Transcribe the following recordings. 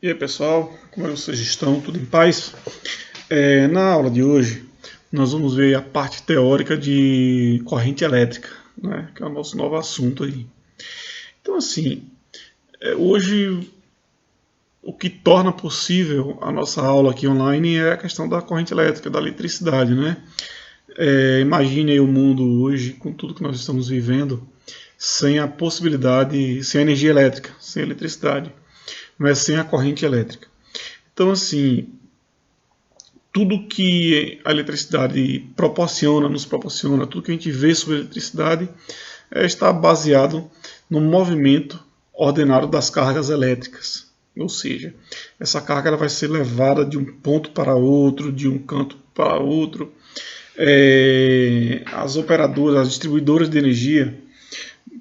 E aí pessoal, como é que vocês estão? Tudo em paz? Na aula de hoje nós vamos ver a parte teórica de corrente elétrica, né, que é o nosso novo assunto aí. Então assim, hoje o que torna possível a nossa aula aqui online é a questão da corrente elétrica, da eletricidade, né? Imagine aí o mundo hoje, com tudo que nós estamos vivendo, sem a possibilidade, sem a energia elétrica, sem a eletricidade, mas sem a corrente elétrica. Então assim, tudo que a eletricidade proporciona, nos proporciona, tudo que a gente vê sobre a eletricidade está baseado no movimento ordenado das cargas elétricas. Ou seja, essa carga ela vai ser levada de um ponto para outro, de um canto para outro. As operadoras, as distribuidoras de energia,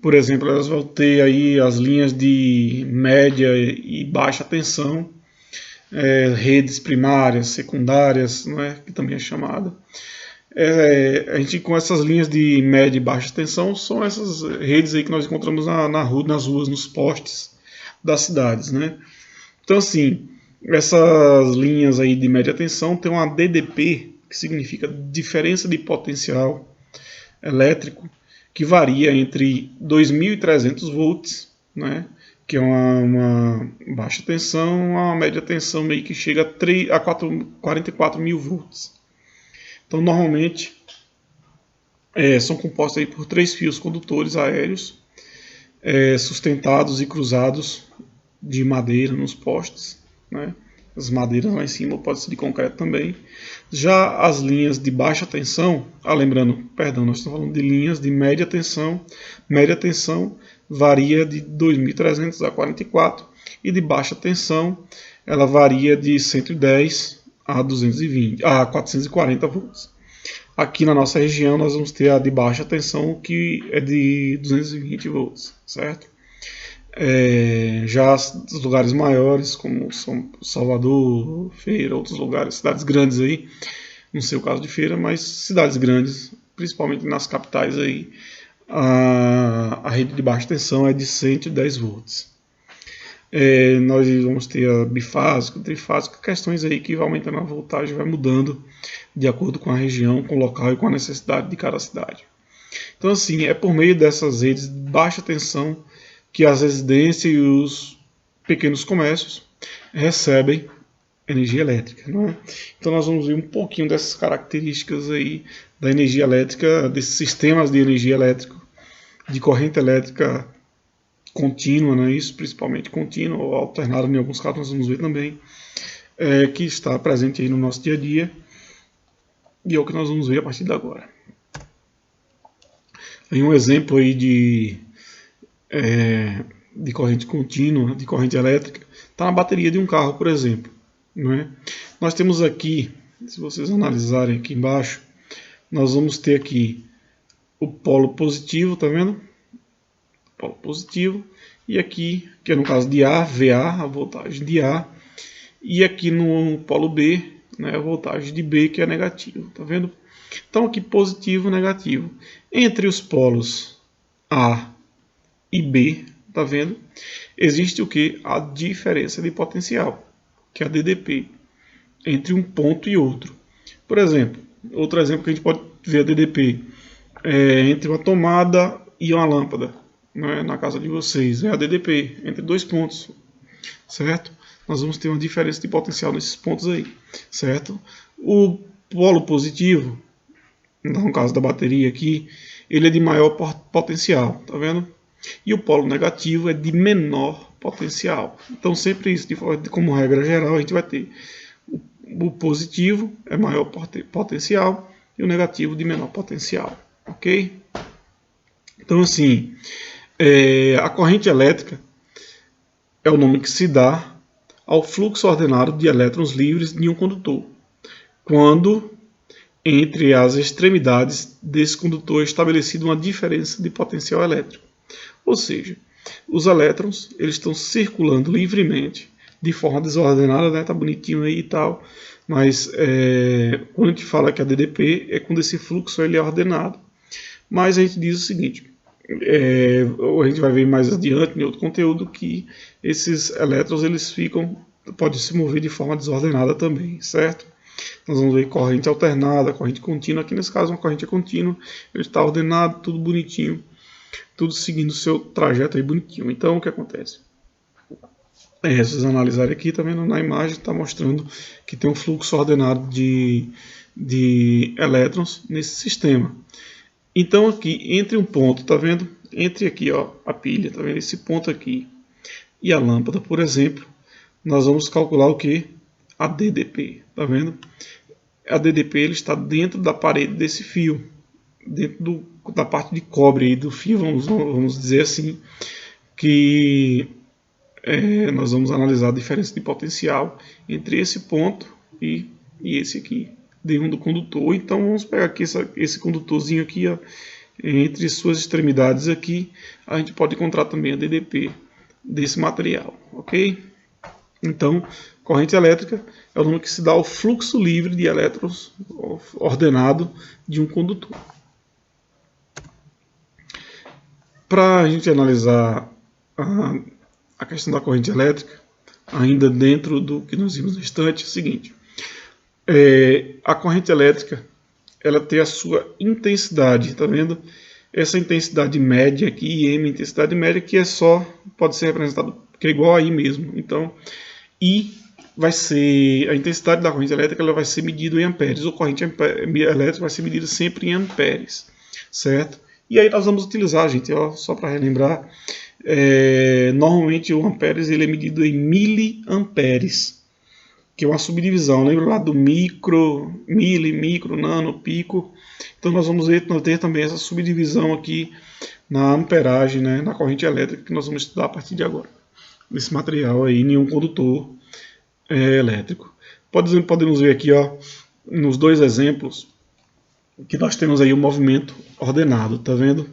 por exemplo, elas vão ter aí as linhas de média e baixa tensão, redes primárias, secundárias, né, que também é chamada. A gente com essas linhas de média e baixa tensão são essas redes aí que nós encontramos na rua, nas ruas, nos postes das cidades, né? Então assim, essas linhas aí de média tensão tem uma DDP, que significa diferença de potencial elétrico, que varia entre 2.300 volts, né, que é uma baixa tensão, uma média tensão meio que chega a 44 mil volts. Então, normalmente, são compostos aí por 3 fios condutores aéreos, sustentados e cruzados de madeira nos postes, né? As madeiras lá em cima, pode ser de concreto também. Já as linhas de baixa tensão, lembrando, perdão, nós estamos falando de linhas de média tensão. Média tensão varia de 2.300 a 44 e de baixa tensão ela varia de 110 a 220 a 440 volts. Aqui na nossa região nós vamos ter a de baixa tensão, que é de 220 volts, certo? Já os lugares maiores, como São Salvador, Feira, outros lugares, cidades grandes aí, não sei o caso de Feira, mas cidades grandes, principalmente nas capitais aí, a rede de baixa tensão é de 110 volts. Nós vamos ter a bifásica, trifásica, questões aí que vai aumentando a voltagem, vai mudando de acordo com a região, com o local e com a necessidade de cada cidade. Então assim, é por meio dessas redes de baixa tensão que as residências e os pequenos comércios recebem energia elétrica, não é? Então nós vamos ver um pouquinho dessas características aí da energia elétrica, desses sistemas de energia elétrica, de corrente elétrica contínua, não é isso? Principalmente contínua ou alternada, em alguns casos nós vamos ver também, que está presente aí no nosso dia a dia, e é o que nós vamos ver a partir de agora. Tem um exemplo aí de corrente contínua, de corrente elétrica, está na bateria de um carro, por exemplo. Não é? Nós temos aqui, se vocês analisarem aqui embaixo, nós vamos ter aqui o polo positivo, tá vendo? Polo positivo, e aqui, que é no caso de A, VA, a voltagem de A, e aqui no polo B, né, a voltagem de B, que é negativo, tá vendo? Então aqui positivo, negativo. Entre os polos A e B, tá vendo? Existe o que? A diferença de potencial, que é a DDP, entre um ponto e outro. Por exemplo, outro exemplo que a gente pode ver a DDP entre uma tomada e uma lâmpada, né, na casa de vocês, é a DDP, entre dois pontos, certo? Nós vamos ter uma diferença de potencial nesses pontos aí, certo? O polo positivo, no caso da bateria aqui, ele é de maior potencial, tá vendo? E o polo negativo é de menor potencial. Então sempre isso, como regra geral, a gente vai ter o positivo é maior potencial e o negativo de menor potencial, ok? Então assim, a corrente elétrica é o nome que se dá ao fluxo ordenado de elétrons livres de um condutor, quando entre as extremidades desse condutor é estabelecida uma diferença de potencial elétrico. Ou seja, os elétrons eles estão circulando livremente, de forma desordenada, né? Tá bonitinho aí e tal, mas quando a gente fala que a DDP é quando esse fluxo ele é ordenado. Mas a gente diz o seguinte, a gente vai ver mais adiante em outro conteúdo que esses elétrons eles ficam pode se mover de forma desordenada também, certo? Nós vamos ver corrente alternada, corrente contínua. Aqui nesse caso uma corrente é contínua, ele está ordenado, tudo bonitinho, tudo seguindo o seu trajeto aí bonitinho. Então o que acontece? Se vocês analisarem aqui, tá vendo? Na imagem está mostrando que tem um fluxo ordenado de elétrons nesse sistema. Então aqui, entre um ponto, tá vendo? Entre aqui, ó, a pilha, tá vendo? Esse ponto aqui e a lâmpada, por exemplo, nós vamos calcular o que? A DDP, tá vendo? A DDP ele está dentro da parede desse fio, dentro da parte de cobre aí do fio, vamos dizer assim, que nós vamos analisar a diferença de potencial entre esse ponto e esse aqui, D1 do condutor. Então vamos pegar aqui esse condutorzinho aqui, ó, entre suas extremidades aqui, a gente pode encontrar também a DDP desse material, ok? Então, corrente elétrica é o nome que se dá ao fluxo livre de elétrons ordenado de um condutor. Para a gente analisar a questão da corrente elétrica, ainda dentro do que nós vimos no instante, é o seguinte. A corrente elétrica ela tem a sua intensidade, tá vendo? Essa intensidade média aqui, M, intensidade média, que pode ser representado, que é igual a I mesmo. Então, I vai ser, a intensidade da corrente elétrica ela vai ser medida em amperes, ou corrente elétrica vai ser medida sempre em amperes, certo? E aí nós vamos utilizar, gente, ó, só para relembrar, normalmente o amperes ele é medido em miliamperes, que é uma subdivisão, lembra lá do micro, nano, pico. Então nós vamos ter também essa subdivisão aqui na amperagem, né, na corrente elétrica, que nós vamos estudar a partir de agora. Nesse material aí, nenhum condutor elétrico. Podemos ver aqui, ó, nos dois exemplos, que nós temos aí o movimento ordenado, tá vendo?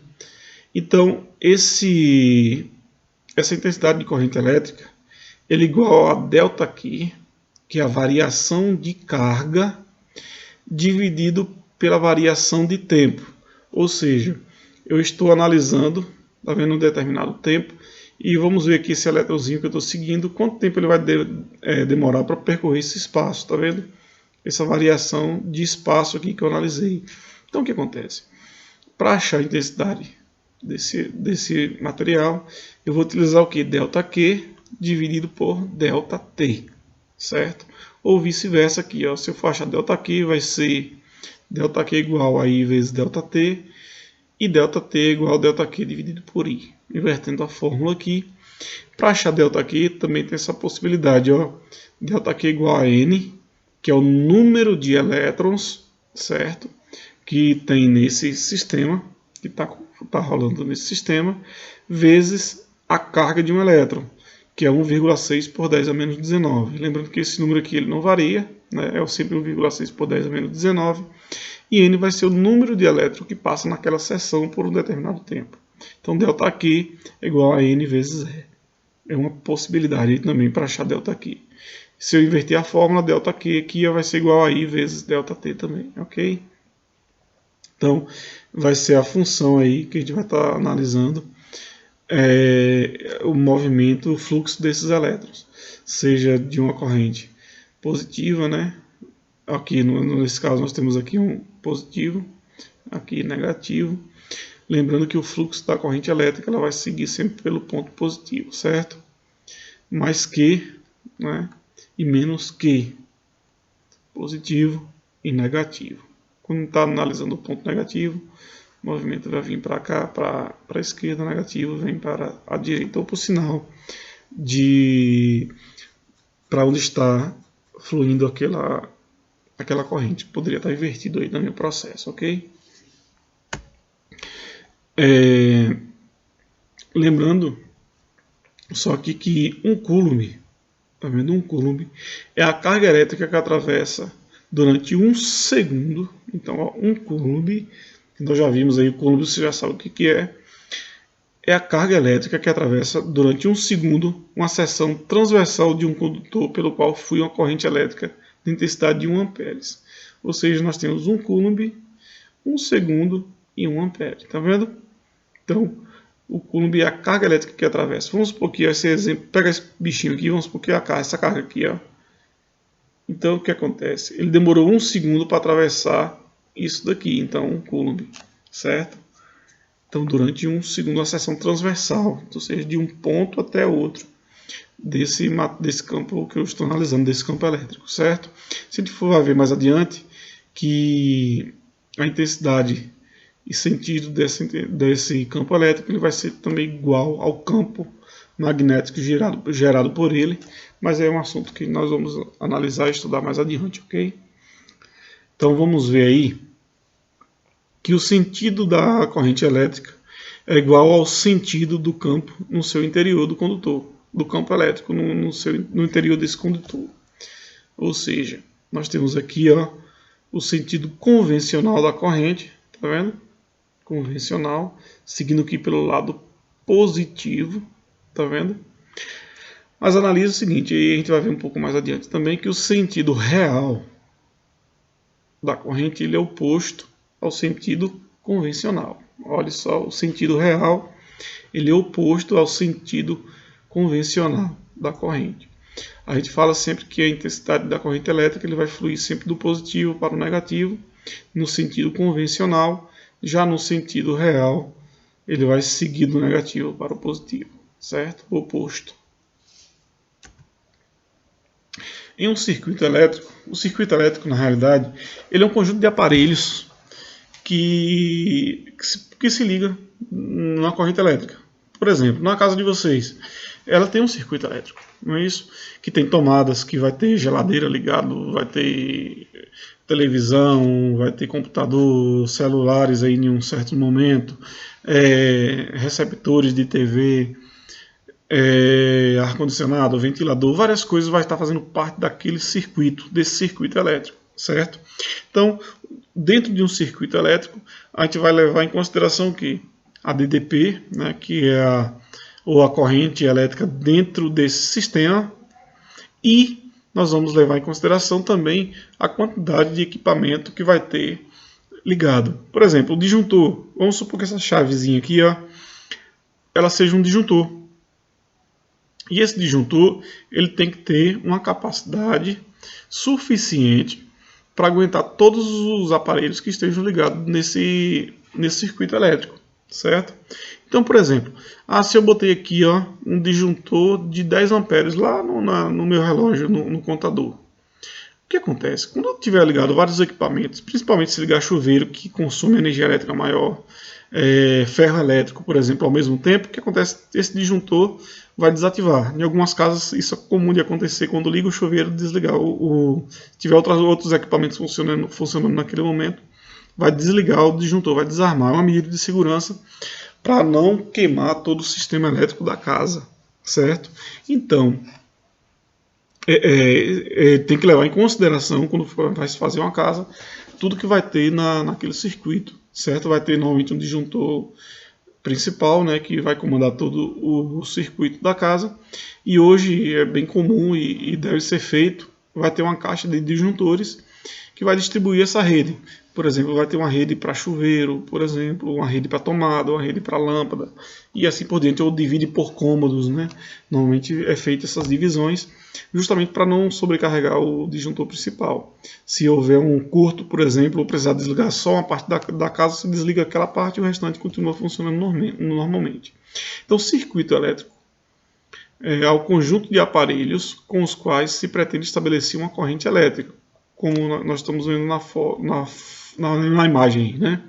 Então, essa intensidade de corrente elétrica, ele é igual a delta Q, que é a variação de carga, dividido pela variação de tempo. Ou seja, eu estou analisando, tá vendo, um determinado tempo, e vamos ver aqui esse elétronzinho que eu estou seguindo, quanto tempo ele vai demorar para percorrer esse espaço, tá vendo? Essa variação de espaço aqui que eu analisei. Então o que acontece? Para achar a intensidade desse material, eu vou utilizar o que? Delta Q dividido por delta T, certo? Ou vice-versa aqui, ó, se eu for achar delta Q, vai ser delta Q igual a I vezes delta T, e delta T igual a delta Q dividido por I. Invertendo a fórmula aqui, para achar delta Q também tem essa possibilidade, ó, delta Q igual a N, que é o número de elétrons, certo? Que tem nesse sistema, que está rolando nesse sistema, vezes a carga de um elétron, que é 1,6 por 10 a menos 19. Lembrando que esse número aqui ele não varia, né? É sempre 1,6 por 10 a menos 19. E N vai ser o número de elétrons que passa naquela seção por um determinado tempo. Então, delta Q é igual a N vezes E. É uma possibilidade também para achar delta Q. Se eu inverter a fórmula, delta Q aqui vai ser igual a I vezes delta T também, ok? Então, vai ser a função aí que a gente vai estar analisando o movimento, o fluxo desses elétrons, seja de uma corrente positiva, né? Aqui nesse caso nós temos aqui um positivo, aqui negativo. Lembrando que o fluxo da corrente elétrica ela vai seguir sempre pelo ponto positivo, certo? Mais Q, né? E menos Q, positivo e negativo. Quando está analisando o ponto negativo, o movimento vai vir para cá, para a esquerda, negativo vem para a direita, ou por sinal para onde está fluindo aquela corrente. Poderia estar invertido aí no meu processo, ok? Lembrando só aqui que um coulomb, tá vendo? Um coulomb é a carga elétrica que atravessa durante um segundo. Então, ó, um coulomb, que nós já vimos aí, o coulomb você já sabe o que é. É a carga elétrica que atravessa durante um segundo uma seção transversal de um condutor pelo qual flui uma corrente elétrica de intensidade de 1 amperes. Ou seja, nós temos um coulomb, um segundo e 1 ampere. Tá vendo? Então, O Coulomb é a carga elétrica que atravessa. Vamos supor que esse exemplo, pega esse bichinho aqui, vamos supor que é essa carga aqui, ó. Então o que acontece? Ele demorou 1 segundo para atravessar isso daqui, então um Coulomb, certo? Então durante 1 segundo a seção transversal, ou seja, de um ponto até outro desse campo que eu estou analisando, desse campo elétrico, certo? Se a gente for ver mais adiante que a intensidade e sentido desse campo elétrico ele vai ser também igual ao campo magnético gerado por ele, mas é um assunto que nós vamos analisar e estudar mais adiante, ok? Então vamos ver aí que o sentido da corrente elétrica é igual ao sentido do campo no seu interior do condutor, do campo elétrico no interior desse condutor. Ou seja, nós temos aqui ó, o sentido convencional da corrente, tá vendo? Convencional, seguindo aqui pelo lado positivo, tá vendo? Mas analisa o seguinte, e a gente vai ver um pouco mais adiante também, que o sentido real da corrente ele é oposto ao sentido convencional. Olha só, o sentido real ele é oposto ao sentido convencional da corrente. A gente fala sempre que a intensidade da corrente elétrica ele vai fluir sempre do positivo para o negativo, no sentido convencional, já no sentido real, ele vai seguir do negativo para o positivo, certo? O oposto. Em um circuito elétrico, o circuito elétrico, na realidade, ele é um conjunto de aparelhos que se liga na corrente elétrica. Por exemplo, na casa de vocês, ela tem um circuito elétrico, não é isso? Que tem tomadas, que vai ter geladeira ligado, vai ter televisão, vai ter computador, celulares aí em um certo momento, receptores de TV, ar-condicionado, ventilador, várias coisas vai estar fazendo parte daquele circuito, desse circuito elétrico, certo? Então, dentro de um circuito elétrico, a gente vai levar em consideração que a DDP, né, que é a corrente elétrica dentro desse sistema, e nós vamos levar em consideração também a quantidade de equipamento que vai ter ligado. Por exemplo, o disjuntor. Vamos supor que essa chavezinha aqui, ó, ela seja um disjuntor. E esse disjuntor ele tem que ter uma capacidade suficiente para aguentar todos os aparelhos que estejam ligados nesse circuito elétrico, certo? Então, por exemplo, se eu botei aqui ó, um disjuntor de 10 amperes lá no meu relógio, no contador. O que acontece? Quando eu tiver ligado vários equipamentos, principalmente se ligar chuveiro que consome energia elétrica maior, ferro elétrico, por exemplo, ao mesmo tempo, o que acontece? Esse disjuntor vai desativar. Em algumas casas isso é comum de acontecer quando liga o chuveiro desligar. Se tiver outros equipamentos funcionando naquele momento, vai desligar o disjuntor, vai desarmar. É uma medida de segurança para não queimar todo o sistema elétrico da casa, certo? Então, tem que levar em consideração, quando vai se fazer uma casa, tudo que vai ter naquele circuito, certo? Vai ter normalmente um disjuntor principal, né, que vai comandar todo o circuito da casa, e hoje é bem comum e deve ser feito, vai ter uma caixa de disjuntores que vai distribuir essa rede. Por exemplo, vai ter uma rede para chuveiro, por exemplo, uma rede para tomada, uma rede para lâmpada, e assim por diante, ou divide por cômodos, né? Normalmente é feita essas divisões, justamente para não sobrecarregar o disjuntor principal. Se houver um curto, por exemplo, ou precisar desligar só uma parte da casa, se desliga aquela parte e o restante continua funcionando normalmente. Então, o circuito elétrico é o conjunto de aparelhos com os quais se pretende estabelecer uma corrente elétrica, como nós estamos vendo na imagem, né?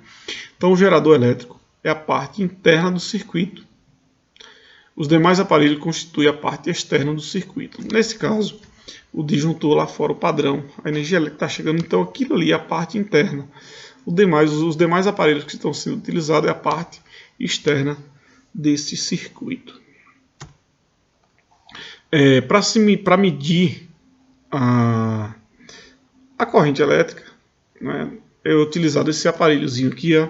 Então, o gerador elétrico é a parte interna do circuito. Os demais aparelhos constituem a parte externa do circuito. Nesse caso, o disjuntor lá fora, o padrão, a energia elétrica está chegando, então aquilo ali é a parte interna. Os demais aparelhos que estão sendo utilizados é a parte externa desse circuito. Para medir a corrente elétrica, né, é utilizado esse aparelhozinho aqui, ó,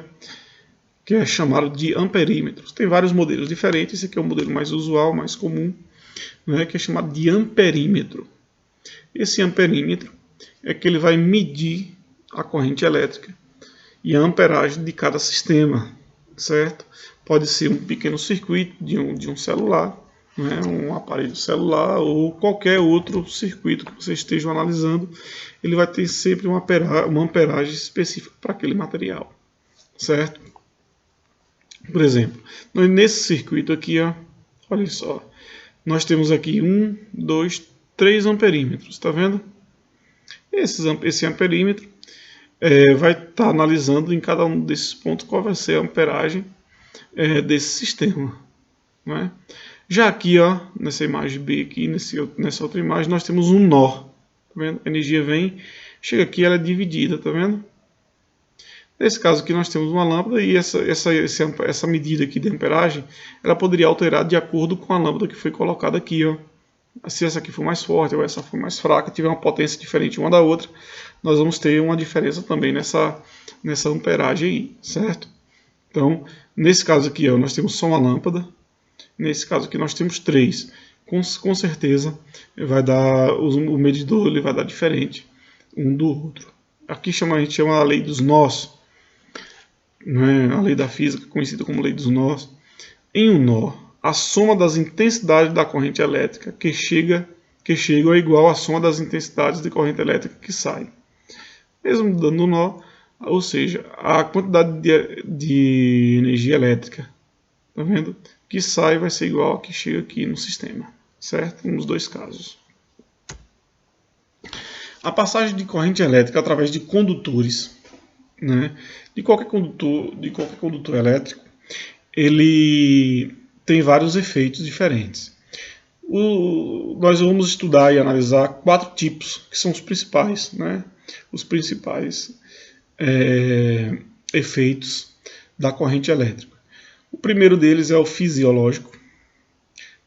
que é chamado de amperímetro. Tem vários modelos diferentes, esse aqui é o modelo mais usual, mais comum, né, que é chamado de amperímetro. Esse amperímetro é que ele vai medir a corrente elétrica e a amperagem de cada sistema, certo? pode ser um pequeno circuito de um celular, né, um aparelho celular ou qualquer outro circuito que você esteja analisando, ele vai ter sempre uma amperagem específica para aquele material, certo? Por exemplo, nesse circuito aqui, ó, olha só, nós temos aqui 1, 2, 3 amperímetros, tá vendo? Esse amperímetro vai estar analisando em cada um desses pontos qual vai ser a amperagem desse sistema, né? Já aqui, ó, nessa imagem B aqui, nessa outra imagem, nós temos um nó, tá vendo? A energia vem, chega aqui, ela é dividida, tá vendo? Nesse caso aqui nós temos uma lâmpada e essa medida aqui de amperagem, ela poderia alterar de acordo com a lâmpada que foi colocada aqui, ó. Se essa aqui for mais forte ou essa for mais fraca, tiver uma potência diferente uma da outra, nós vamos ter uma diferença também nessa amperagem aí, certo? Então, nesse caso aqui, ó, nós temos só uma lâmpada. Nesse caso aqui nós temos 3. Com certeza vai dar, o medidor ele vai dar diferente um do outro. Aqui a gente chama a lei dos nós, né? A lei da física conhecida como lei dos nós. Em um nó, a soma das intensidades da corrente elétrica que chega é igual à soma das intensidades de corrente elétrica que sai. Mesmo dando nó, ou seja, a quantidade de energia elétrica, tá vendo? Que sai vai ser igual a que chega aqui no sistema, certo? Nos dois casos. A passagem de corrente elétrica através de condutores, né? De qualquer condutor elétrico, ele tem vários efeitos diferentes. Nós vamos estudar e analisar 4 tipos, que são os principais, né? Os principais efeitos da corrente elétrica. O primeiro deles é o fisiológico.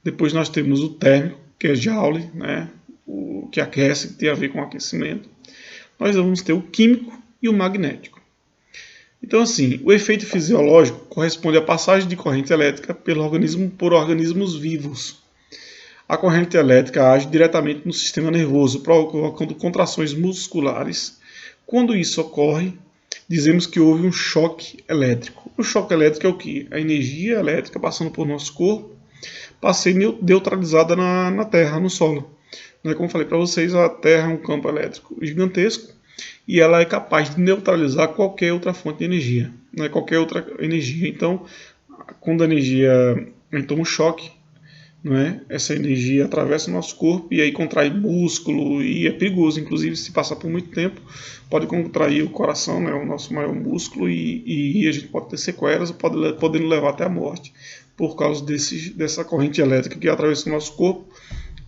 Depois nós temos o térmico, que é Joule, né? O que aquece, que tem a ver com aquecimento. Nós vamos ter o químico e o magnético. Então, assim, o efeito fisiológico corresponde à passagem de corrente elétrica por organismos vivos. A corrente elétrica age diretamente no sistema nervoso, provocando contrações musculares. Quando isso ocorre, dizemos que houve um choque elétrico. O choque elétrico é o quê? A energia elétrica passando por nosso corpo, para ser neutralizada na Terra, no solo. Como falei para vocês, a Terra é um campo elétrico gigantesco e ela é capaz de neutralizar qualquer outra fonte de energia, qualquer outra energia. Então, quando a energia entra um choque, essa energia atravessa o nosso corpo e aí contrai músculo e é perigoso, inclusive se passar por muito tempo, pode contrair o coração, o nosso maior músculo, e a gente pode ter sequelas, podendo levar até a morte, por causa dessa corrente elétrica que atravessa o nosso corpo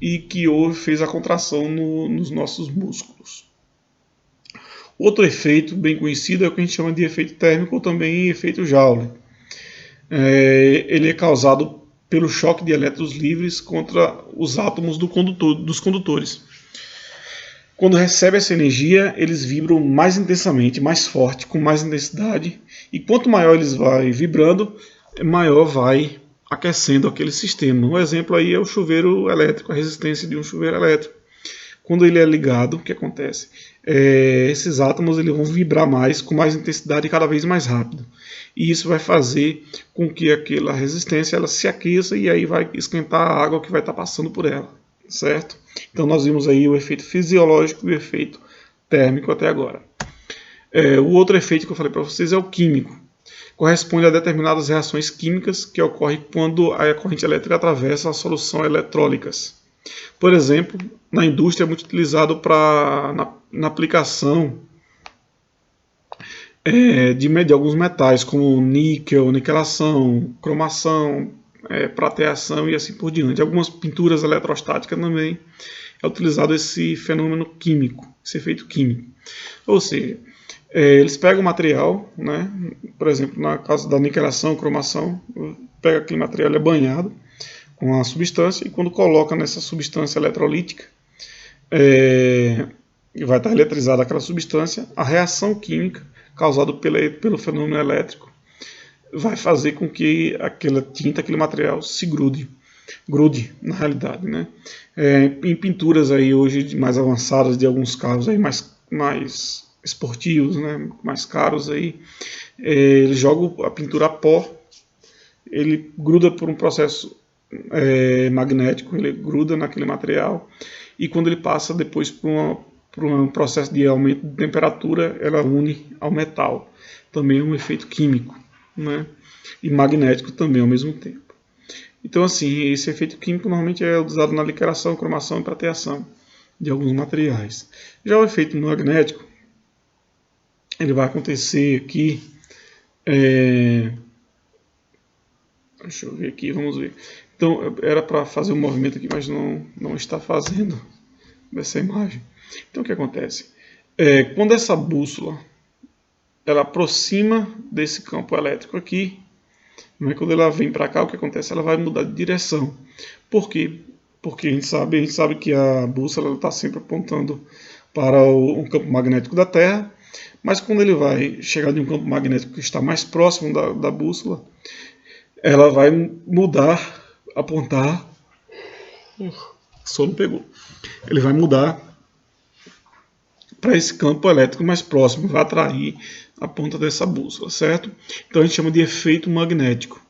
e que fez a contração nos nossos músculos. Outro efeito bem conhecido é o que a gente chama de efeito térmico ou também efeito Joule. Ele é causado pelo choque de elétrons livres contra os átomos dos condutores. Quando recebe essa energia, eles vibram mais intensamente, mais forte, com mais intensidade, e quanto maior eles vão vibrando, maior vai aquecendo aquele sistema. Um exemplo aí é o chuveiro elétrico, a resistência de um chuveiro elétrico. Quando ele é ligado, o que acontece? Esses átomos eles vão vibrar mais, com mais intensidade e cada vez mais rápido. E isso vai fazer com que aquela resistência ela se aqueça e aí vai esquentar a água que vai estar passando por ela, certo? Então nós vimos aí o efeito fisiológico e o efeito térmico até agora. O outro efeito que eu falei para vocês é o químico. Corresponde a determinadas reações químicas que ocorrem quando a corrente elétrica atravessa a solução eletrólicas. Por exemplo, na indústria é muito utilizado na aplicação de alguns metais, como níquel, niquelação, cromação, prateação e assim por diante. Algumas pinturas eletrostáticas também é utilizado esse fenômeno químico, esse efeito químico. Ou seja, eles pegam o material, por exemplo, na caso da niquelação, cromação, pega aquele material, é banhado com a substância, e quando coloca nessa substância eletrolítica, vai estar eletrizada aquela substância, a reação química causada pelo fenômeno elétrico vai fazer com que aquela tinta, aquele material se grude na realidade. Em pinturas aí hoje mais avançadas de alguns carros aí mais esportivos, mais caros aí, eles jogam a pintura a pó ele gruda por um processo magnético, ele gruda naquele material, e quando ele passa depois por um processo de aumento de temperatura, ela une ao metal. Também é um efeito químico, né? E magnético também ao mesmo tempo. Então, assim, esse efeito químico normalmente é usado na liqueração, cromação e prateação de alguns materiais. Já o efeito magnético, ele vai acontecer aqui. Deixa eu ver aqui, vamos ver. Então, era para fazer um movimento aqui, mas não está fazendo essa imagem. Então, o que acontece? Quando essa bússola ela aproxima desse campo elétrico aqui, né, quando ela vem para cá, o que acontece? Ela vai mudar de direção. Por quê? Porque a gente sabe que a bússola está sempre apontando para um campo magnético da Terra, mas quando ele vai chegar de um campo magnético que está mais próximo da bússola, ela vai mudar, apontar. Sono pegou. Ele vai mudar para esse campo elétrico mais próximo, vai atrair a ponta dessa bússola, certo? Então a gente chama de efeito magnético.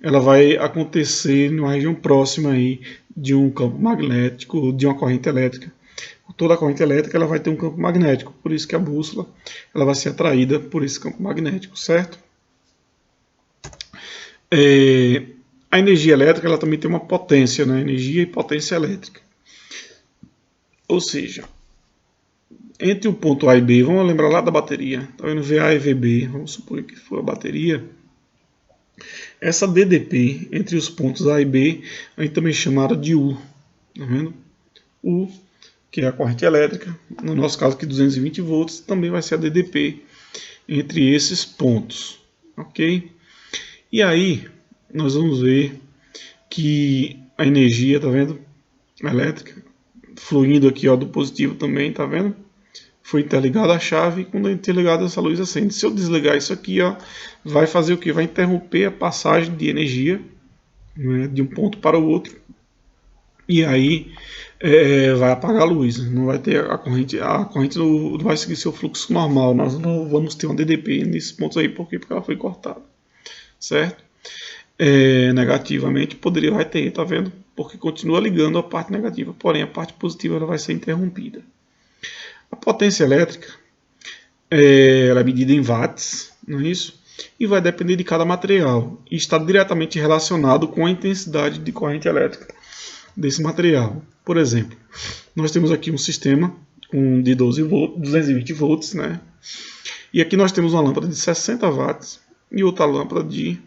Ela vai acontecer numa região próxima aí de um campo magnético, de uma corrente elétrica. Toda a corrente elétrica ela vai ter um campo magnético, por isso que a bússola ela vai ser atraída por esse campo magnético, certo? A energia elétrica ela também tem uma potência, né? Energia e potência elétrica. Ou seja, entre o ponto A e B, vamos lembrar lá da bateria, tá vendo? VA e VB, vamos supor que for a bateria. Essa DDP entre os pontos A e B, a gente também chama de U, tá vendo? U, que é a corrente elétrica, no nosso caso aqui 220 volts, também vai ser a DDP entre esses pontos, ok? E aí, nós vamos ver que a energia, tá vendo? Elétrica, fluindo aqui ó, do positivo também, tá vendo? Foi interligada a chave e quando é interligada essa luz acende. Se eu desligar isso aqui, ó, vai fazer o que? Vai interromper a passagem de energia, né, de um ponto para o outro. E aí vai apagar a luz. Não vai ter a corrente não vai seguir seu fluxo normal. Nós não vamos ter uma DDP nesses pontos aí. Por quê? Porque ela foi cortada. Certo? Negativamente vai ter, tá vendo? Porque continua ligando a parte negativa, porém a parte positiva ela vai ser interrompida. A potência elétrica ela é medida em watts, não é isso? E vai depender de cada material e está diretamente relacionado com a intensidade de corrente elétrica desse material. Por exemplo, nós temos aqui um sistema de 220 volts, né? E aqui nós temos uma lâmpada de 60 watts e outra lâmpada de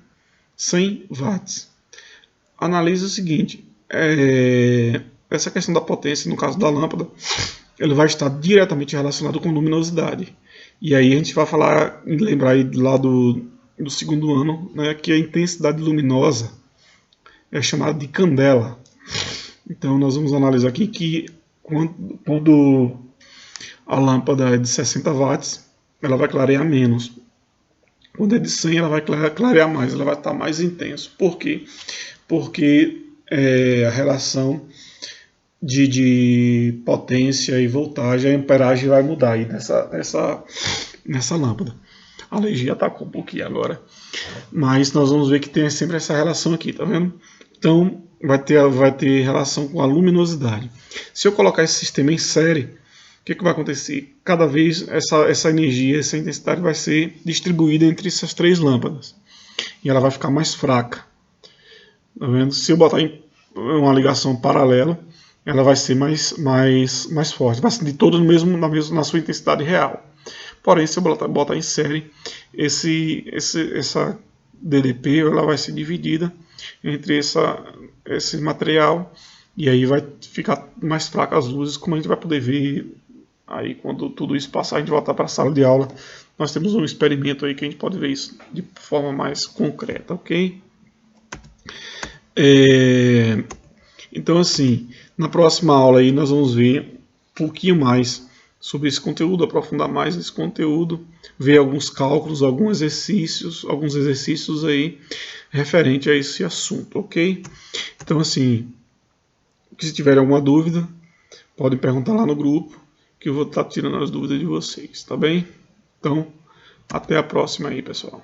100 watts. Analise o seguinte, essa questão da potência, no caso da lâmpada, ele vai estar diretamente relacionado com luminosidade. E aí a gente vai lembrar aí lá do segundo ano, né, que a intensidade luminosa é chamada de candela. Então nós vamos analisar aqui que quando a lâmpada é de 60 watts, ela vai clarear menos. Quando é de 100, ela vai clarear mais, ela vai estar mais intenso. Por quê? Porque a relação de potência e voltagem, a amperagem vai mudar aí nessa lâmpada. A alergia atacou um pouquinho agora, mas nós vamos ver que tem sempre essa relação aqui, tá vendo? Então vai ter relação com a luminosidade. Se eu colocar esse sistema em série, o que vai acontecer? Cada vez essa energia, essa intensidade vai ser distribuída entre essas três lâmpadas e ela vai ficar mais fraca. Tá vendo? Se eu botar em uma ligação paralela, ela vai ser mais forte, vai ser toda na sua intensidade real. Porém, se eu botar em série, essa DDP ela vai ser dividida entre esse material e aí vai ficar mais fraca as luzes, como a gente vai poder ver aí quando tudo isso passar, a gente voltar para a sala de aula. Nós temos um experimento aí que a gente pode ver isso de forma mais concreta, ok? Então, assim, na próxima aula aí nós vamos ver um pouquinho mais sobre esse conteúdo, aprofundar mais nesse conteúdo, ver alguns cálculos, alguns exercícios aí referente a esse assunto, ok? Então, assim, se tiverem alguma dúvida, podem perguntar lá no grupo, que eu vou estar tirando as dúvidas de vocês, tá bem? Então, até a próxima aí, pessoal.